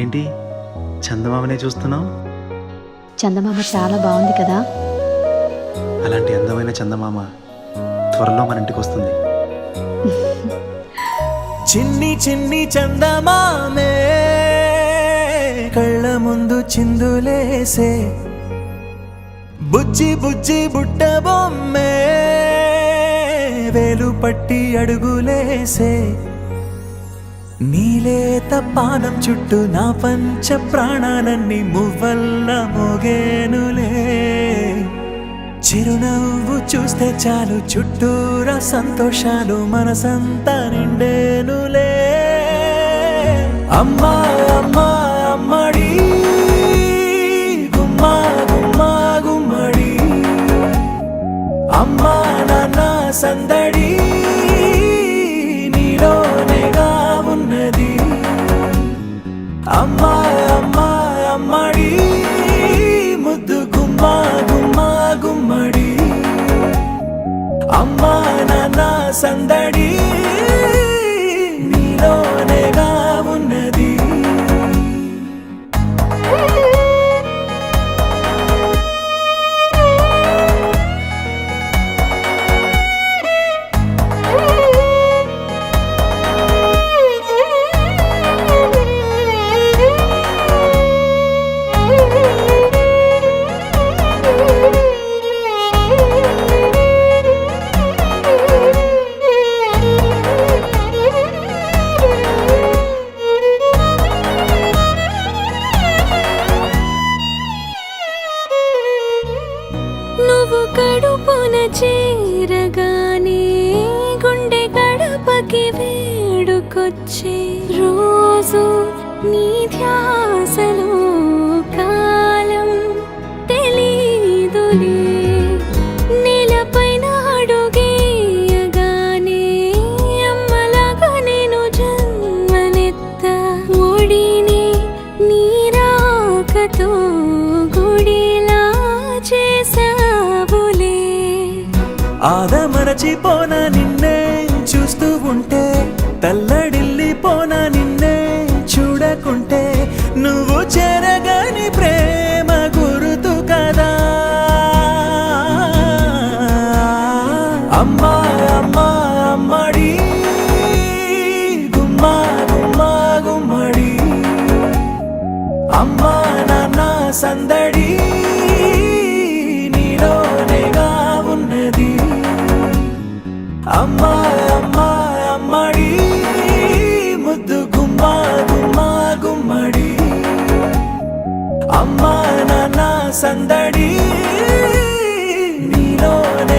ఏంటి చందమామనే చూస్తున్నావు? చందమామ చాలా బాగుంది కదా. అలాంటి అందమైన చందమామ త్వరలో మన ఇంటికి వస్తుంది. చిన్ని చిన్ని చందమామే కళ్ళ ముందు చిందులేసే, బుజ్జి బుజ్జి బుట్ట బొమ్మే వేలు పట్టి అడుగులేసే, నీలేత పానం చుట్టూ నా పంచ ప్రాణాలన్నీ మువ్వల్ల మోగేనులే. చిరునవ్వు చూస్తే చాలు చుట్టూరా సంతోషాలు మనసంతా నిండేనులే. అమ్మా అమ్మా అమ్మడి గుమ్మా గుమ్మా గుమ్మడి, అమ్మా నాన్న సందడి నీలోనేగా ఉన్నది. అమ్మా అమ్మా అమ్మడి ముద్దు గుమ్మా గుమ్మా గుమ్మడి, అమ్మా నాన్న సందడి నీలోనేగా ఉన్నది. నువ్వు కడుపున చేరగానే గుండె గడపకి వేడుకొచ్చే, రోజు నీ ధ్యాసలో కాలం తెలీదులే. నేలపైన అడుగేయగానే అమ్మలాగా నేను జన్మనెత్త, ఒడిని నీ రాకతో గుడిలా చేసావులే. ఆదమరచిపోన నిన్నే చూస్తూ ఉంటే, తల్లడిల్లిపోన నిన్నే చూడకుంటే, నువ్వు చెరగని ప్రేమ గురుతు కదా. అమ్మా అమ్మా అమ్మడి గుమ్మా గుమ్మా గుమ్మడి, అమ్మా నాన్న సందడి నీలోనేగా ఉన్నది. అమ్మా అమ్మా అమ్మడి ముద్దు గుమ్మా గుమ్మా గుమ్మడి, అమ్మా నాన్న సందడి నీలోనే